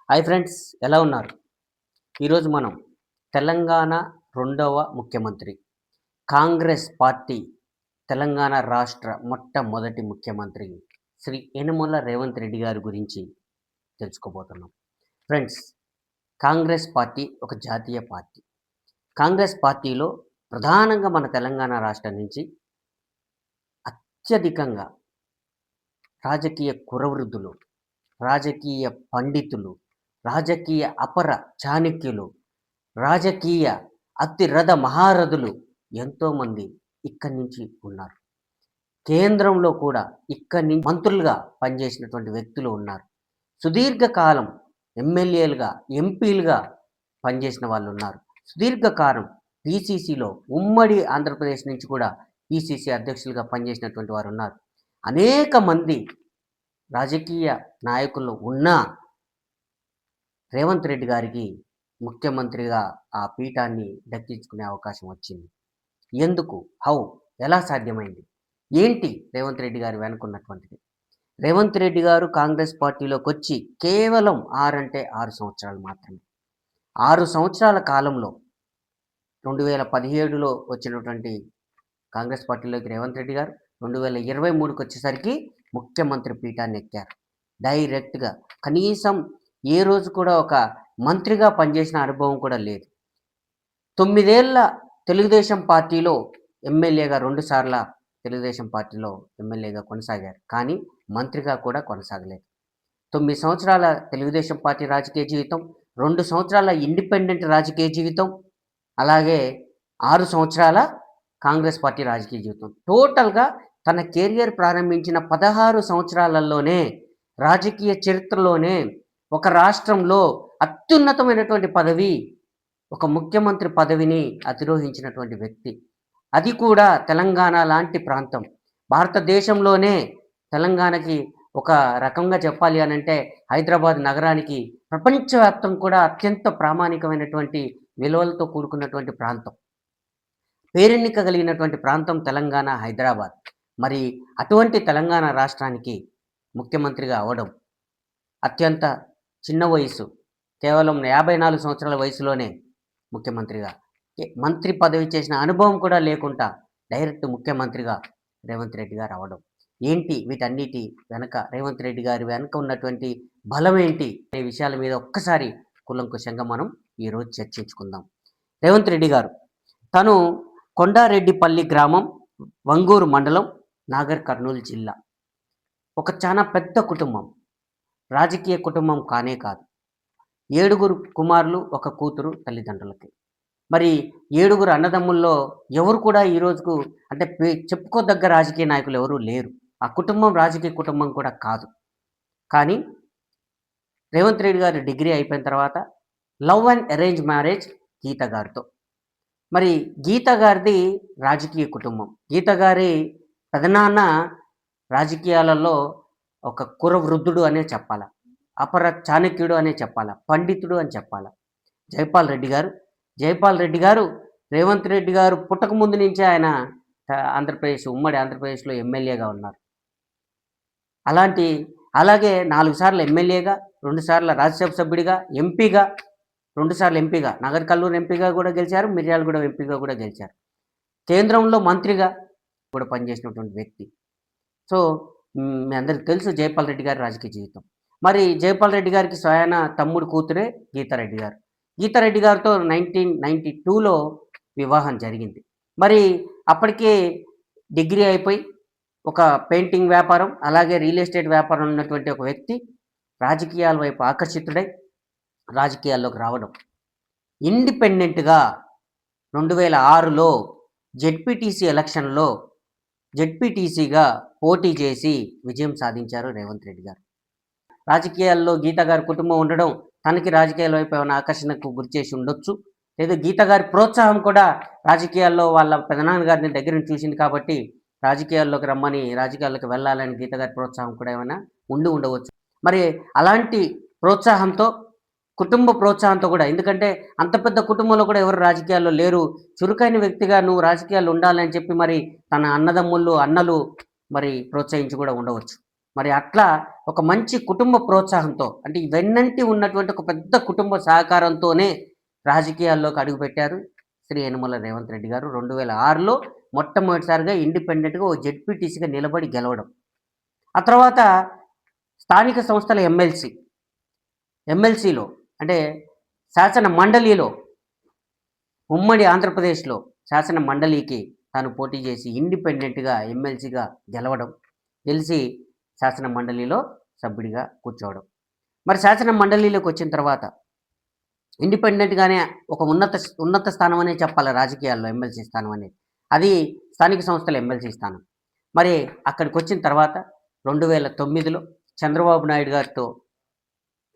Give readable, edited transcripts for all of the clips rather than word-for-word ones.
Hi friends, ఎలా ఉన్నారు? ఈరోజు మనం తెలంగాణ రెండవ ముఖ్యమంత్రి, కాంగ్రెస్ పార్టీ తెలంగాణ రాష్ట్ర మొట్టమొదటి ముఖ్యమంత్రి శ్రీ యనుమల రేవంత్ రెడ్డి గారి గురించి తెలుసుకోబోతున్నాం. ఫ్రెండ్స్, కాంగ్రెస్ పార్టీ ఒక జాతీయ పార్టీ. కాంగ్రెస్ పార్టీలో ప్రధానంగా మన తెలంగాణ రాష్ట్రం నుంచి అత్యధికంగా రాజకీయ కురవృద్ధులు, రాజకీయ పండితులు, రాజకీయ అపర చాణక్యులు, రాజకీయ అతిరథ మహారథులు ఎంతోమంది ఇక్కడి నుంచి ఉన్నారు. కేంద్రంలో కూడా ఇక్కడి నుంచి మంత్రులుగా పనిచేసినటువంటి వ్యక్తులు ఉన్నారు. సుదీర్ఘకాలం ఎమ్మెల్యేలుగా, ఎంపీలుగా పనిచేసిన వాళ్ళు ఉన్నారు. సుదీర్ఘకాలం పీసీసీలో ఉమ్మడి ఆంధ్రప్రదేశ్ నుంచి కూడా పీసీసీ అధ్యక్షులుగా పనిచేసినటువంటి వారు ఉన్నారు. అనేక మంది రాజకీయ నాయకులు ఉన్నా రేవంత్ రెడ్డి గారికి ముఖ్యమంత్రిగా ఆ పీఠాన్ని దక్కించుకునే అవకాశం వచ్చింది. ఎందుకు? హౌ? ఎలా సాధ్యమైంది? ఏంటి రేవంత్ రెడ్డి గారు వెనుకున్నటువంటిది? రేవంత్ రెడ్డి గారు కాంగ్రెస్ పార్టీలోకి వచ్చి కేవలం 6 సంవత్సరాలు మాత్రమే. 6 సంవత్సరాల కాలంలో 2017లో వచ్చినటువంటి కాంగ్రెస్ పార్టీలోకి రేవంత్ రెడ్డి గారు 2023కి వచ్చేసరికి ముఖ్యమంత్రి పీఠాన్ని ఎక్కారు. డైరెక్ట్గా కనీసం ఏ రోజు కూడా ఒక మంత్రిగా పనిచేసిన అనుభవం కూడా లేదు. 9 ఏళ్ల తెలుగుదేశం పార్టీలో ఎమ్మెల్యేగా 2 సార్ల తెలుగుదేశం పార్టీలో ఎమ్మెల్యేగా కొనసాగారు. కానీ మంత్రిగా కూడా కొనసాగలేదు. 9 సంవత్సరాల తెలుగుదేశం పార్టీ రాజకీయ జీవితం, 2 సంవత్సరాల ఇండిపెండెంట్ రాజకీయ జీవితం, అలాగే 6 సంవత్సరాల కాంగ్రెస్ పార్టీ రాజకీయ జీవితం. టోటల్గా తన కెరియర్ ప్రారంభించిన 16 సంవత్సరాలలోనే రాజకీయ చరిత్రలోనే ఒక రాష్ట్రంలో అత్యున్నతమైనటువంటి పదవి, ఒక ముఖ్యమంత్రి పదవిని అధిరోహించినటువంటి వ్యక్తి. అది కూడా తెలంగాణ లాంటి ప్రాంతం. భారతదేశంలోనే తెలంగాణకి ఒక రకంగా చెప్పాలి అనంటే హైదరాబాద్ నగరానికి ప్రపంచవ్యాప్తం కూడా అత్యంత ప్రామాణికమైనటువంటి విలువలతో కూడుకున్నటువంటి ప్రాంతం. పేరెన్నిక కలిగినటువంటి ప్రాంతం తెలంగాణ, హైదరాబాద్. మరి అటువంటి తెలంగాణ రాష్ట్రానికి ముఖ్యమంత్రిగా అవ్వడం అత్యంత చిన్న వయసు, కేవలం 54 సంవత్సరాల వయసులోనే ముఖ్యమంత్రిగా, మంత్రి పదవి చేసిన అనుభవం కూడా లేకుండా డైరెక్ట్ ముఖ్యమంత్రిగా రేవంత్ రెడ్డి గారు అవ్వడం ఏంటి? వీటన్నిటి వెనక రేవంత్ రెడ్డి గారి వెనక ఉన్నటువంటి బలం ఏంటి అనే విషయాల మీద ఒక్కసారి కులంకుశంగా మనం ఈరోజు చర్చించుకుందాం. రేవంత్ రెడ్డి గారు తను కొండారెడ్డిపల్లి గ్రామం, వంగూరు మండలం, నాగర్ కర్నూలు జిల్లా. ఒక చాలా పెద్ద కుటుంబం, రాజకీయ కుటుంబం కానే కాదు. 7 కుమారులు, 1 కూతురు తల్లిదండ్రులకి. మరి 7 అన్నదమ్ముల్లో ఎవరు కూడా ఈ రోజుకు అంటే చెప్పుకోదగ్గ రాజకీయ నాయకులు ఎవరూ లేరు. ఆ కుటుంబం రాజకీయ కుటుంబం కూడా కాదు. కానీ రేవంత్ రెడ్డి గారు డిగ్రీ అయిపోయిన తర్వాత లవ్ అండ్ అరేంజ్ మ్యారేజ్ గీత గారితో. మరి గీత గారిది రాజకీయ కుటుంబం. గీత గారి పెదనాన్న రాజకీయాలలో ఒక కురవృద్ధుడు అనే చెప్పాలా, అపర చాణక్యుడు అనే చెప్పాలా, పండితుడు అని చెప్పాలా. జైపాల్ రెడ్డి గారు రేవంత్ రెడ్డి గారు పుట్టక ముందు నుంచే ఆయన ఉమ్మడి ఆంధ్రప్రదేశ్లో ఎమ్మెల్యేగా ఉన్నారు. అలాగే 4 సార్లు ఎమ్మెల్యేగా, 2 సార్లు రాజ్యసభ సభ్యుడిగా, ఎంపీగా, 2 సార్లు ఎంపీగా, నగర్ కల్లూరు ఎంపీగా కూడా గెలిచారు, మిర్యాలగూడ ఎంపీగా కూడా గెలిచారు. కేంద్రంలో మంత్రిగా కూడా పనిచేసినటువంటి వ్యక్తి. సో మీ అందరికి తెలుసు జైపాల్ రెడ్డి గారి రాజకీయ జీవితం. మరి జైపాల్ రెడ్డి గారికి స్వయాన తమ్ముడు కూతురే గీతారెడ్డి గారు. గీతారెడ్డి గారితో 1992లో వివాహం జరిగింది. మరి అప్పటికే డిగ్రీ అయిపోయి ఒక పెయింటింగ్ వ్యాపారం, అలాగే రియల్ ఎస్టేట్ వ్యాపారం ఉన్నటువంటి ఒక వ్యక్తి రాజకీయాల వైపు ఆకర్షితుడై రాజకీయాల్లోకి రావడం. ఇండిపెండెంట్గా 2006లో జెడ్పీటీసీ ఎలక్షన్లో జెడ్పీటీసీగా పోటీ చేసి విజయం సాధించారు రేవంత్ రెడ్డి గారు. రాజకీయాల్లో గీత గారి కుటుంబం ఉండడం తనకి రాజకీయాల వైపు ఏమైనా ఆకర్షణకు గురిచేసి ఉండొచ్చు. లేదా గీత గారి ప్రోత్సాహం కూడా రాజకీయాల్లో వాళ్ళ పెదనాన్న గారిని దగ్గర నుంచి చూసింది కాబట్టి రాజకీయాల్లోకి రమ్మని, రాజకీయాల్లోకి వెళ్ళాలని గీత గారి ప్రోత్సాహం కూడా ఏమైనా ఉండవచ్చు. మరి అలాంటి ప్రోత్సాహంతో, కుటుంబ ప్రోత్సాహంతో కూడా, ఎందుకంటే అంత పెద్ద కుటుంబంలో కూడా ఎవరు రాజకీయాల్లో లేరు, చురుకైన వ్యక్తిగా నువ్వు రాజకీయాల్లో ఉండాలని చెప్పి మరి తన అన్నలు మరి ప్రోత్సహించి కూడా ఉండవచ్చు. మరి అట్లా ఒక మంచి కుటుంబ ప్రోత్సాహంతో అంటే వెన్నంటి ఉన్నటువంటి ఒక పెద్ద కుటుంబ సహకారంతోనే రాజకీయాల్లోకి అడుగుపెట్టారు శ్రీ యనమల రేవంత్ రెడ్డి గారు. 2006లో మొట్టమొదటిసారిగా ఇండిపెండెంట్‌గా ఓ జెడ్పీటీసీగా నిలబడి గెలవడం. ఆ తర్వాత స్థానిక సంస్థల ఎమ్మెల్సీలో అంటే శాసన మండలిలో ఉమ్మడి ఆంధ్రప్రదేశ్‌లో శాసన మండలికి తాను పోటీ చేసి ఇండిపెండెంట్‌గా ఎమ్మెల్సీగా గెలవడం. గెలిసి శాసన మండలిలో సభ్యుడిగా కూర్చోవడం. మరి శాసన మండలిలోకొచ్చిన తర్వాత ఇండిపెండెంట్‌గానే ఒక ఉన్నత స్థానం అనే చెప్పాలి రాజకీయాల్లో ఎమ్మెల్సీ స్థానం అనేది. అది స్థానిక సంస్థల ఎమ్మెల్సీ స్థానం. మరి అక్కడికొచ్చిన తర్వాత 2009లో చంద్రబాబు నాయుడు గారితో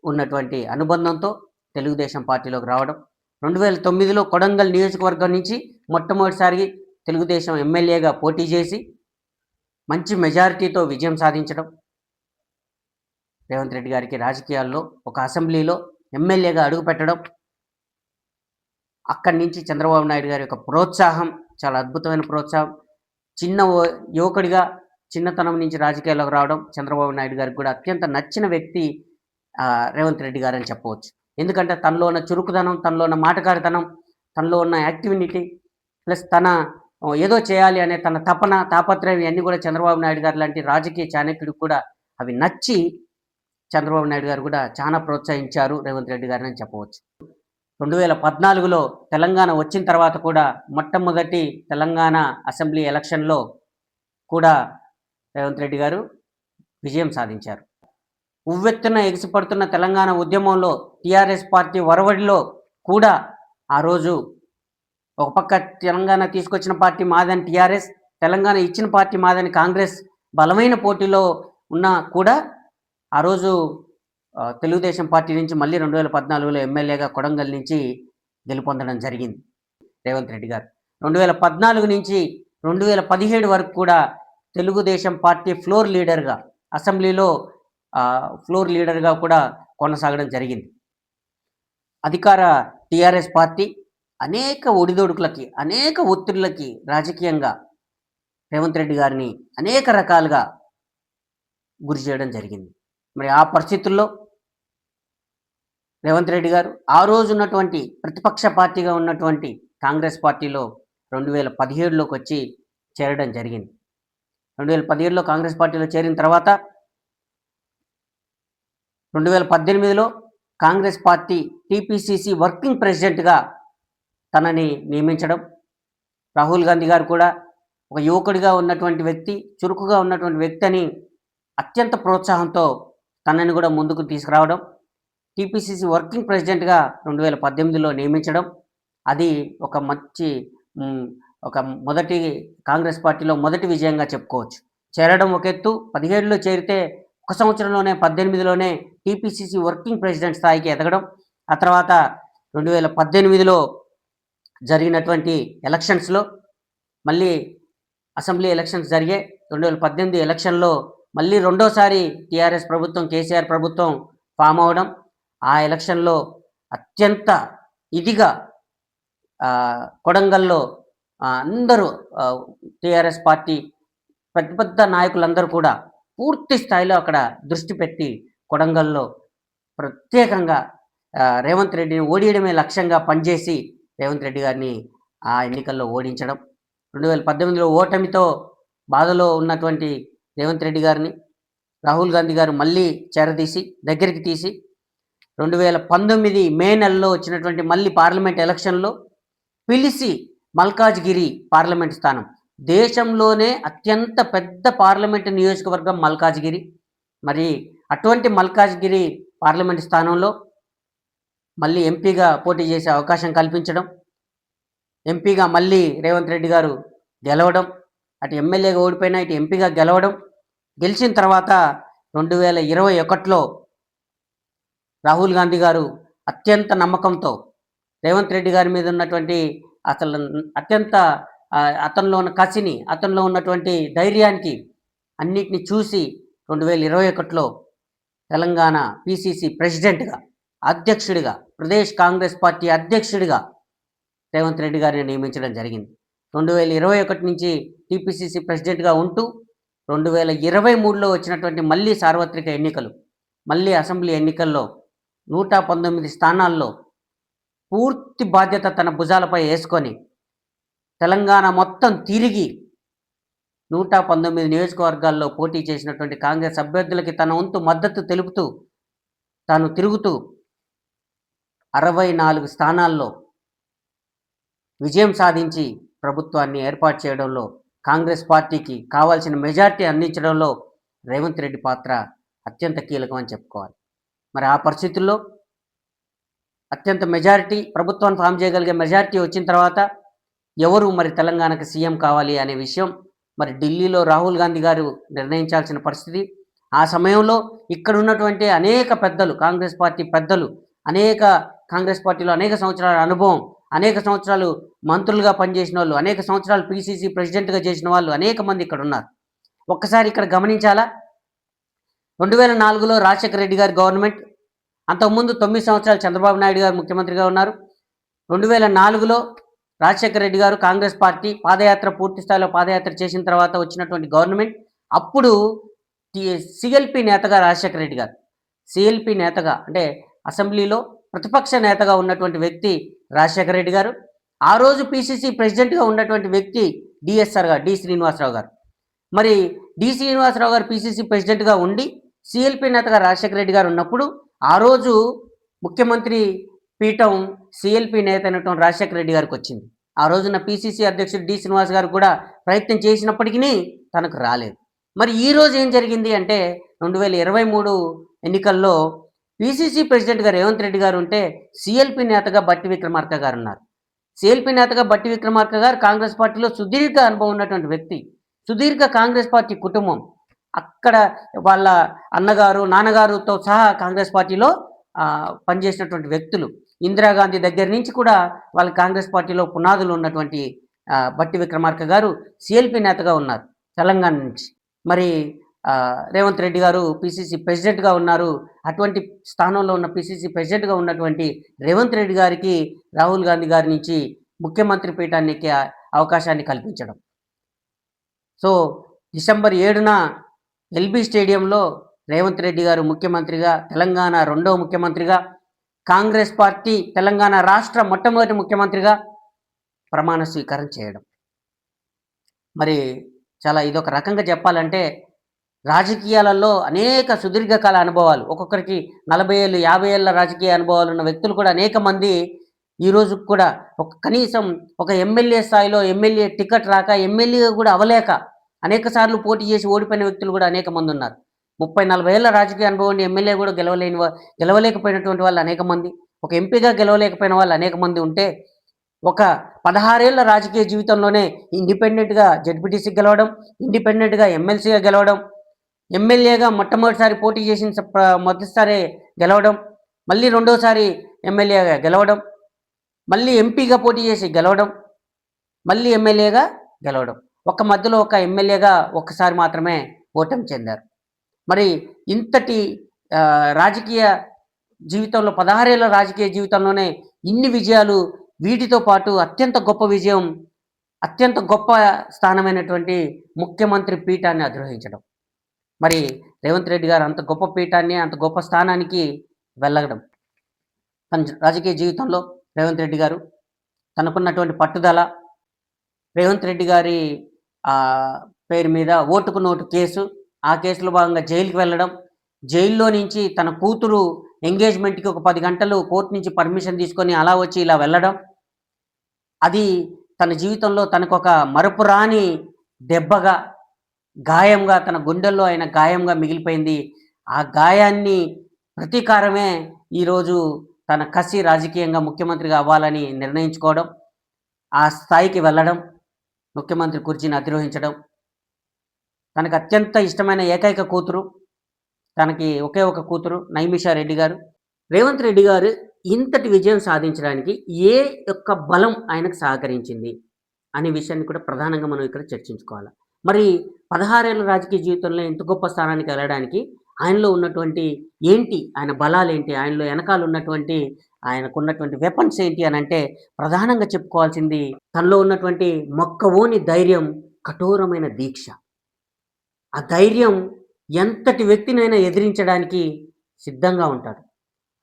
ఉన్నటువంటి అనుబంధంతో తెలుగుదేశం పార్టీలోకి రావడం. 2009లో కొడంగల్ నియోజకవర్గం నుంచి మొట్టమొదటిసారి తెలుగుదేశం ఎమ్మెల్యేగా పోటీ చేసి మంచి మెజారిటీతో విజయం సాధించడం. రేవంత్ రెడ్డి గారికి రాజకీయాల్లో ఒక అసెంబ్లీలో ఎమ్మెల్యేగా అడుగుపెట్టడం. అక్కడి నుంచి చంద్రబాబు నాయుడు గారి యొక్క ప్రోత్సాహం చాలా అద్భుతమైన ప్రోత్సాహం. యువకుడిగా చిన్నతనం నుంచి రాజకీయాల్లోకి రావడం చంద్రబాబు నాయుడు గారికి కూడా అత్యంత నచ్చిన వ్యక్తి రేవంత్ రెడ్డి గారని చెప్పవచ్చు. ఎందుకంటే తనలో ఉన్న చురుకుదనం, తనలో ఉన్న మాటకారితనం, తనలో ఉన్న యాక్టివిటీ ప్లస్ తన ఏదో చేయాలి అనే తన తపన, తాపత్రయం ఇవన్నీ కూడా చంద్రబాబు నాయుడు గారు లాంటి రాజకీయ చాణక్యుడికి కూడా అవి నచ్చి చంద్రబాబు నాయుడు గారు కూడా చాలా ప్రోత్సహించారు రేవంత్ రెడ్డి గారిని చెప్పవచ్చు. 2014లో తెలంగాణ వచ్చిన తర్వాత కూడా మొట్టమొదటి తెలంగాణ అసెంబ్లీ ఎలక్షన్‌లో కూడా రేవంత్ రెడ్డి గారు విజయం సాధించారు. ఉవ్వెత్తున ఎగిసిపడుతున్న తెలంగాణ ఉద్యమంలో టీఆర్ఎస్ పార్టీ ఒరవడిలో కూడా ఆ రోజు ఒక పక్క తెలంగాణ తీసుకొచ్చిన పార్టీ మాదని టీఆర్ఎస్, తెలంగాణ ఇచ్చిన పార్టీ మాదని కాంగ్రెస్ బలమైన పోటీలో ఉన్నా కూడా ఆ రోజు తెలుగుదేశం పార్టీ నుంచి మళ్ళీ 2014లో ఎమ్మెల్యేగా కొడంగల్ నుంచి గెలుపొందడం జరిగింది రేవంత్ రెడ్డి గారు. 2014 నుంచి 2017 వరకు కూడా తెలుగుదేశం పార్టీ ఫ్లోర్ లీడర్గా అసెంబ్లీలో ఫ్లోర్ లీడర్గా కూడా కొనసాగడం జరిగింది. అధికార టీఆర్ఎస్ పార్టీ అనేక ఒడిదొడుకులకి, అనేక ఒత్తిళ్లకి రాజకీయంగా రేవంత్ రెడ్డి గారిని అనేక రకాలుగా గురి చేయడం జరిగింది. మరి ఆ పరిస్థితుల్లో రేవంత్ రెడ్డి గారు ఆ రోజు ఉన్నటువంటి ప్రతిపక్ష పార్టీగా ఉన్నటువంటి కాంగ్రెస్ పార్టీలో 2017లోకి వచ్చి చేరడం జరిగింది. 2017లో కాంగ్రెస్ పార్టీలో చేరిన తర్వాత 2018లో కాంగ్రెస్ పార్టీ టీపీసీసీ వర్కింగ్ ప్రెసిడెంట్గా తనని నియమించడం. రాహుల్ గాంధీ గారు కూడా ఒక యువకుడిగా ఉన్నటువంటి వ్యక్తి, చురుకుగా ఉన్నటువంటి వ్యక్తి అని అత్యంత ప్రోత్సాహంతో తనని కూడా ముందుకు తీసుకురావడం. టీపీసీసీ వర్కింగ్ ప్రెసిడెంట్గా 2018లో నియమించడం. అది ఒక మొదటి కాంగ్రెస్ పార్టీలో మొదటి విజయంగా చెప్పుకోవచ్చు. చేరడం ఒక ఎత్తు, 17లో చేరితే ఒక సంవత్సరంలోనే 18లోనే టీపీసీసీ వర్కింగ్ ప్రెసిడెంట్ స్థాయికి ఎదగడం. ఆ తర్వాత 2018లో జరిగినటువంటి ఎలక్షన్స్లో మళ్ళీ అసెంబ్లీ ఎలక్షన్స్ జరిగాయి. 2018 ఎలక్షన్లో మళ్ళీ రెండోసారి టీఆర్ఎస్ ప్రభుత్వం, కేసీఆర్ ప్రభుత్వం ఫామ్ అవడం. ఆ ఎలక్షన్లో అత్యంత ఇదిగా కొడంగల్లో అందరూ టీఆర్ఎస్ పార్టీ పెద్ద పెద్ద నాయకులందరూ కూడా పూర్తి స్థాయిలో అక్కడ దృష్టి పెట్టి కొడంగల్లో ప్రత్యేకంగా రేవంత్ రెడ్డిని ఓడియడమే లక్ష్యంగా పనిచేసి రేవంత్ రెడ్డి గారిని ఆ ఎన్నికల్లో ఓడించడం. 2018లో ఓటమితో బాధలో ఉన్నటువంటి రేవంత్ రెడ్డి గారిని రాహుల్ గాంధీ గారు మళ్ళీ చేరదీసి దగ్గరికి తీసి 2019 మే నెలలో వచ్చినటువంటి మళ్ళీ పార్లమెంట్ ఎలక్షన్లో పిలిచి మల్కాజ్గిరి పార్లమెంట్ స్థానం, దేశంలోనే అత్యంత పెద్ద పార్లమెంటు నియోజకవర్గం మల్కాజ్గిరి. మరి అటువంటి మల్కాజ్గిరి పార్లమెంట్ స్థానంలో మళ్ళీ ఎంపీగా పోటీ చేసే అవకాశం కల్పించడం, ఎంపీగా మళ్ళీ రేవంత్ రెడ్డి గారు గెలవడం, అటు ఎమ్మెల్యేగా ఓడిపోయినా ఇటు ఎంపీగా గెలవడం. గెలిచిన తర్వాత 2021లో రాహుల్ గాంధీ గారు అత్యంత నమ్మకంతో రేవంత్ రెడ్డి గారి మీద ఉన్నటువంటి అసలు అత్యంత అతనిలో ఉన్న కసిని, అతనిలో ఉన్నటువంటి ధైర్యానికి అన్నిటిని చూసి 2021లో తెలంగాణ పీసీసీ ప్రెసిడెంట్గా, అధ్యక్షుడిగా, ప్రదేశ్ కాంగ్రెస్ పార్టీ అధ్యక్షుడిగా రేవంత్ రెడ్డి గారిని నియమించడం జరిగింది. 2021 నుంచి టీపీసీసీ ప్రెసిడెంట్గా ఉంటూ 2023లో వచ్చినటువంటి మళ్ళీ సార్వత్రిక ఎన్నికలు, మళ్ళీ అసెంబ్లీ ఎన్నికల్లో 119 స్థానాల్లో పూర్తి బాధ్యత తన భుజాలపై యేసుకొని, తెలంగాణ మొత్తం తిరిగి 119 నియోజకవర్గాల్లో పోటీ చేసినటువంటి కాంగ్రెస్ అభ్యర్థులకి తన వంతు మద్దతు తెలుపుతూ, తాను తిరుగుతూ 64 స్థానాల్లో విజయం సాధించి ప్రభుత్వాన్ని ఏర్పాటు చేయడంలో, కాంగ్రెస్ పార్టీకి కావాల్సిన మెజారిటీ అందించడంలో రేవంత్ రెడ్డి పాత్ర అత్యంత కీలకం అని చెప్పుకోవాలి. మరి ఆ పరిస్థితుల్లో అత్యంత మెజారిటీ, ప్రభుత్వాన్ని ఫామ్ చేయగలిగే మెజారిటీ వచ్చిన తర్వాత ఎవరు మరి తెలంగాణకు సీఎం కావాలి అనే విషయం మరి ఢిల్లీలో రాహుల్ గాంధీ గారు నిర్ణయించాల్సిన పరిస్థితి. ఆ సమయంలో ఇక్కడ ఉన్నటువంటి అనేక పెద్దలు, కాంగ్రెస్ పార్టీ పెద్దలు, కాంగ్రెస్ పార్టీలో అనేక సంవత్సరాల అనుభవం, అనేక సంవత్సరాలు మంత్రులుగా పనిచేసిన వాళ్ళు, అనేక సంవత్సరాలు పీసీసీ ప్రెసిడెంట్గా చేసిన వాళ్ళు అనేక మంది ఇక్కడ ఉన్నారు. ఒక్కసారి ఇక్కడ గమనించాలా, 2004లో రాజశేఖర రెడ్డి గారి గవర్నమెంట్, అంతకుముందు 9 సంవత్సరాలు చంద్రబాబు నాయుడు గారు ముఖ్యమంత్రిగా ఉన్నారు. 2004లో రాజశేఖర రెడ్డి గారు కాంగ్రెస్ పార్టీ పూర్తి స్థాయిలో పాదయాత్ర చేసిన తర్వాత వచ్చినటువంటి గవర్నమెంట్. అప్పుడు సిఎల్పి నేతగా రాజశేఖర రెడ్డి గారు, సిఎల్పి నేతగా అంటే అసెంబ్లీలో ప్రతిపక్ష నేతగా ఉన్నటువంటి వ్యక్తి రాజశేఖర రెడ్డి గారు. ఆ రోజు పీసీసీ ప్రెసిడెంట్గా ఉన్నటువంటి వ్యక్తి డిఎస్ఆర్ గారు, డి శ్రీనివాసరావు గారు. మరి డి శ్రీనివాసరావు గారు పీసీసీ ప్రెసిడెంట్గా ఉండి సిఎల్పి నేతగా రాజశేఖర రెడ్డి గారు ఉన్నప్పుడు ఆ రోజు ముఖ్యమంత్రి పీఠం సిఎల్పి నేత అయినటువంటి రాజశేఖర రెడ్డి గారికి వచ్చింది. ఆ రోజున పీసీసీ అధ్యక్షుడు డి శ్రీనివాస్ గారు కూడా ప్రయత్నం చేసినప్పటికీ తనకు రాలేదు. మరి ఈ రోజు ఏం జరిగింది అంటే 2023 ఎన్నికల్లో పీసీసీ ప్రెసిడెంట్గా రేవంత్ రెడ్డి గారు ఉంటే సిఎల్పి నేతగా బట్టి విక్రమార్క గారు ఉన్నారు. సిఎల్పి నేతగా బట్టి విక్రమార్క గారు కాంగ్రెస్ పార్టీలో సుదీర్ఘ అనుభవం ఉన్నటువంటి వ్యక్తి, సుదీర్ఘ కాంగ్రెస్ పార్టీ కుటుంబం. అక్కడ వాళ్ళ అన్నగారు, నాన్నగారుతో సహా కాంగ్రెస్ పార్టీలో పనిచేసినటువంటి వ్యక్తులు. ఇందిరాగాంధీ దగ్గర నుంచి కూడా వాళ్ళ కాంగ్రెస్ పార్టీలో పునాదులు ఉన్నటువంటి బట్టి విక్రమార్క గారు సిఎల్పి నేతగా ఉన్నారు తెలంగాణ నుంచి. మరి రేవంత్ రెడ్డి గారు పీసీసీ ప్రెసిడెంట్గా ఉన్నారు. అటువంటి స్థానంలో ఉన్న పీసీసీ ప్రెసిడెంట్గా ఉన్నటువంటి రేవంత్ రెడ్డి గారికి రాహుల్ గాంధీ గారి నుంచి ముఖ్యమంత్రి పీఠానికి అవకాశాన్ని కల్పించడం. సో డిసెంబర్ 7న ఎల్బీ స్టేడియంలో రేవంత్ రెడ్డి గారు ముఖ్యమంత్రిగా, తెలంగాణ రెండవ ముఖ్యమంత్రిగా, కాంగ్రెస్ పార్టీ తెలంగాణ రాష్ట్ర మొట్టమొదటి ముఖ్యమంత్రిగా ప్రమాణ స్వీకారం చేయడం. మరి చాలా ఇదొక రకంగా చెప్పాలంటే రాజకీయాలలో అనేక సుదీర్ఘకాల అనుభవాలు, ఒక్కొక్కరికి 40 ఏళ్ళు 50 ఏళ్ళ రాజకీయ అనుభవాలు ఉన్న వ్యక్తులు కూడా అనేక మంది ఈరోజు కూడా కనీసం ఒక ఎమ్మెల్యే స్థాయిలో ఎమ్మెల్యే టికెట్ రాక, ఎమ్మెల్యేగా కూడా అవలేక అనేక సార్లు పోటీ చేసి ఓడిపోయిన వ్యక్తులు కూడా అనేక మంది ఉన్నారు. 30-40 ఏళ్ళ రాజకీయ అనుభవం ఎమ్మెల్యే కూడా గెలవలేకపోయినటువంటి వాళ్ళు అనేక మంది, ఒక ఎంపీగా గెలవలేకపోయిన వాళ్ళు అనేక మంది ఉంటే, ఒక 16 ఏళ్ళ రాజకీయ జీవితంలోనే ఇండిపెండెంట్గా జెడ్పీటీసీ గెలవడం, ఇండిపెండెంట్గా ఎమ్మెల్సీగా గెలవడం, ఎమ్మెల్యేగా మొట్టమొదటిసారి పోటీ చేసిన మొదటిసారి గెలవడం, మళ్ళీ రెండోసారి ఎమ్మెల్యేగా గెలవడం, మళ్ళీ ఎంపీగా పోటీ చేసి గెలవడం, మళ్ళీ ఎమ్మెల్యేగా గెలవడం. మధ్యలో ఒక ఎమ్మెల్యేగా ఒక్కసారి మాత్రమే ఓటమి చెందారు. మరి ఇంతటి రాజకీయ జీవితంలో 16 ఏళ్ళ రాజకీయ జీవితంలోనే ఇన్ని విజయాలు, వీటితో పాటు అత్యంత గొప్ప విజయం, అత్యంత గొప్ప స్థానమైనటువంటి ముఖ్యమంత్రి పీఠాన్ని అధిరోహించడం. మరి రేవంత్ రెడ్డి గారు అంత గొప్ప పీఠాన్ని, అంత గొప్ప స్థానానికి వెళ్ళడం, తన రాజకీయ జీవితంలో రేవంత్ రెడ్డి గారు తనకున్నటువంటి పట్టుదల, రేవంత్ రెడ్డి గారి పేరు మీద ఓటుకు నోటు కేసు, ఆ కేసులో భాగంగా జైలుకి వెళ్ళడం, జైల్లో నుంచి తన కూతురు ఎంగేజ్మెంట్కి ఒక 10 గంటలు కోర్టు నుంచి పర్మిషన్ తీసుకొని అలా వచ్చి ఇలా వెళ్ళడం, అది తన జీవితంలో తనకొక మరపురాని దెబ్బగా, గాయంగా, తన గుండెల్లో ఆయన గాయంగా మిగిలిపోయింది. ఆ గాయాన్ని ప్రతీకారమే ఈరోజు తన కసి రాజకీయంగా ముఖ్యమంత్రిగా అవ్వాలని నిర్ణయించుకోవడం, ఆ స్థాయికి వెళ్ళడం, ముఖ్యమంత్రి కుర్చీని అధిరోహించడం. తనకు అత్యంత ఇష్టమైన ఏకైక కూతురు, తనకి ఒకే ఒక కూతురు నైమిషా రెడ్డి గారు. రేవంత్ రెడ్డి గారు ఇంతటి విజయం సాధించడానికి ఏ యొక్క బలం ఆయనకు సహకరించింది అనే విషయాన్ని కూడా ప్రధానంగా మనం ఇక్కడ చర్చించుకోవాలి. మరి 16 ఏళ్ళ రాజకీయ జీవితంలో ఇంత గొప్ప స్థానానికి వెళ్ళడానికి ఆయనలో ఉన్నటువంటి ఏంటి, ఆయన బలాలు ఏంటి, ఆయనలో వెనకాల ఉన్నటువంటి ఆయనకున్నటువంటి వెపన్స్ ఏంటి అని అంటే ప్రధానంగా చెప్పుకోవాల్సింది తనలో ఉన్నటువంటి మొక్కవోని ధైర్యం, కఠోరమైన దీక్ష. ఆ ధైర్యం ఎంతటి వ్యక్తినైనా ఎదిరించడానికి సిద్ధంగా ఉంటాడు.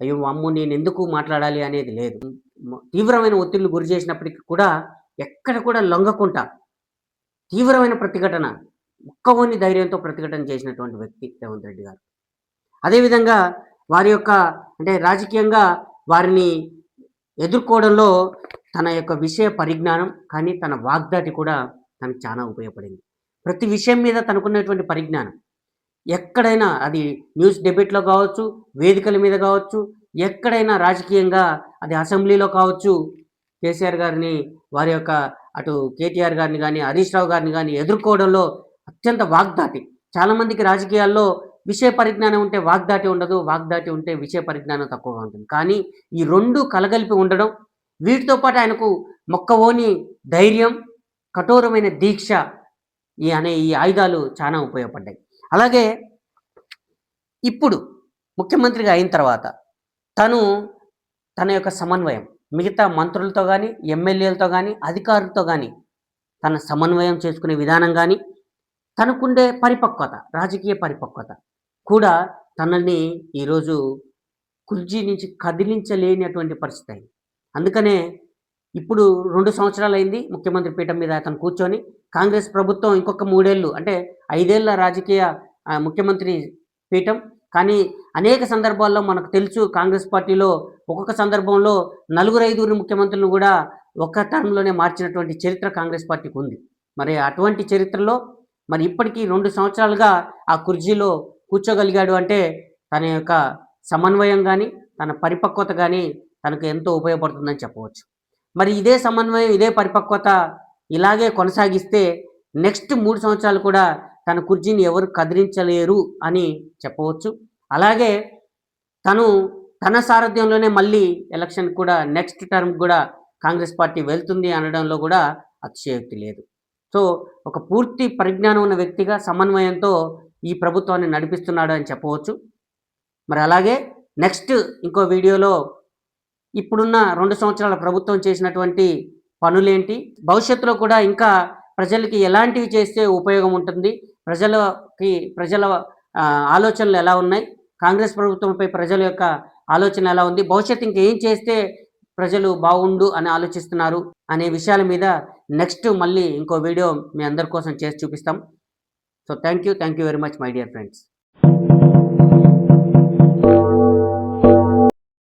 అయ్యో! వామ్మో! నేనెందుకు మాట్లాడాలి అనేది లేదు. తీవ్రమైన ఒత్తిడికి గురి చేసినప్పటికి కూడా ఎక్కడ కూడా లొంగకుండా తీవ్రమైన ప్రతిఘటన, ముక్కవోని ధైర్యంతో ప్రతిఘటన చేసినటువంటి వ్యక్తి రేవంత్ రెడ్డి గారు. అదేవిధంగా వారి యొక్క అంటే రాజకీయంగా వారిని ఎదుర్కోవడంలో తన యొక్క విషయ పరిజ్ఞానం, కానీ తన వాగ్దాటి కూడా తనకు చాలా ఉపయోగపడింది. ప్రతి విషయం మీద తనకున్నటువంటి పరిజ్ఞానం. ఎక్కడైనా అది న్యూస్ డిబేట్‌లో కావచ్చు, వేదికల మీద కావచ్చు, ఎక్కడైనా రాజకీయంగా అది అసెంబ్లీలో కావచ్చు, కేసీఆర్ గారిని వారి యొక్క అటు కేటీఆర్ గారిని గాని, హరీష్ రావు గారిని గాని ఎదుర్కోవడంలో అత్యంత వాగ్దాటి. చాలామందికి రాజకీయాల్లో విషయ పరిజ్ఞానం ఉంటే వాగ్దాటి ఉండదు. వాగ్దాటి ఉంటే విషయ పరిజ్ఞానం తక్కువగా ఉంటుంది. కానీ ఈ 2 కలగలిపి ఉండడం, వీటితో పాటు ఆయనకు మొక్కవోని ధైర్యం, కఠోరమైన దీక్ష ఈ ఆయుధాలు చానా ఉపయోగపడ్డాయి. అలాగే ఇప్పుడు ముఖ్యమంత్రిగా అయిన తర్వాత తను తన యొక్క సమన్వయం మిగతా మంత్రులతో గాని, ఎమ్మెల్యేలతో గాని, అధికారులతో గాని తన సమన్వయం చేసుకునే విధానం గాని, తనకుండే పరిపక్వత, రాజకీయ పరిపక్వత కూడా తనని ఈరోజు కుర్చీ నుంచి కదిలించలేనటువంటి పరిస్థితి అయింది. అందుకనే ఇప్పుడు 2 సంవత్సరాలయింది ముఖ్యమంత్రి పీఠం మీద అతను కూర్చొని. కాంగ్రెస్ ప్రభుత్వం ఇంకొక 3 ఏళ్ళు అంటే 5 ఏళ్ల రాజకీయ ముఖ్యమంత్రి పీఠం. కానీ అనేక సందర్భాల్లో మనకు తెలుసు కాంగ్రెస్ పార్టీలో ఒక్కొక్క సందర్భంలో నలుగురు, ఐదుగురు ముఖ్యమంత్రులను గూడా ఒక్క టర్మ్‌లోనే మార్చినటువంటి చరిత్ర కాంగ్రెస్ పార్టీకి ఉంది. మరి అటువంటి చరిత్రలో మరి ఇప్పటికి 2 సంవత్సరాలుగా ఆ కుర్చీలో కూర్చోగలిగాడు అంటే తన యొక్క సమన్వయం గాని, తన పరిపక్వత గాని తనకు ఎంతో ఉపయోగపడుతుందని చెప్పవచ్చు. మరి ఇదే సమన్వయం, ఇదే పరిపక్వత ఇలాగే కొనసాగిస్తే నెక్స్ట్ 3 సంవత్సరాలు కూడా తన కుర్చీని ఎవరు కదిలించలేరు అని చెప్పవచ్చు. అలాగే తను తన సారథ్యంలోనే మళ్ళీ ఎలక్షన్ కూడా నెక్స్ట్ టర్మ్ కూడా కాంగ్రెస్ పార్టీ వెళ్తుంది అనడంలో కూడా అతిశయోక్తి లేదు. సో, ఒక పూర్తి పరిజ్ఞానం ఉన్న వ్యక్తిగా సమన్వయంతో ఈ ప్రభుత్వాన్ని నడిపిస్తున్నాడు అని చెప్పవచ్చు. మరి అలాగే నెక్స్ట్ ఇంకో వీడియోలో ఇప్పుడున్న 2 సంవత్సరాల ప్రభుత్వం చేసినటువంటి పనులేంటి? భవిష్యత్తులో కూడా ఇంకా ప్రజలకి ఎలాంటివి చేస్తే ఉపయోగం ఉంటుంది? ప్రజల ఆలోచనలు ఎలా ఉన్నాయి? కాంగ్రెస్ ప్రభుత్వంపై ప్రజల యొక్క ఆలోచన ఎలా ఉంది? భవిష్యత్తు ఇంకేం చేస్తే ప్రజలు బాగుండు అని ఆలోచిస్తున్నారు అనే విషయాల మీద నెక్స్ట్ మళ్ళీ ఇంకో వీడియో మీ అందరి కోసం చేసి చూపిస్తాం. So thank you very much my dear friends.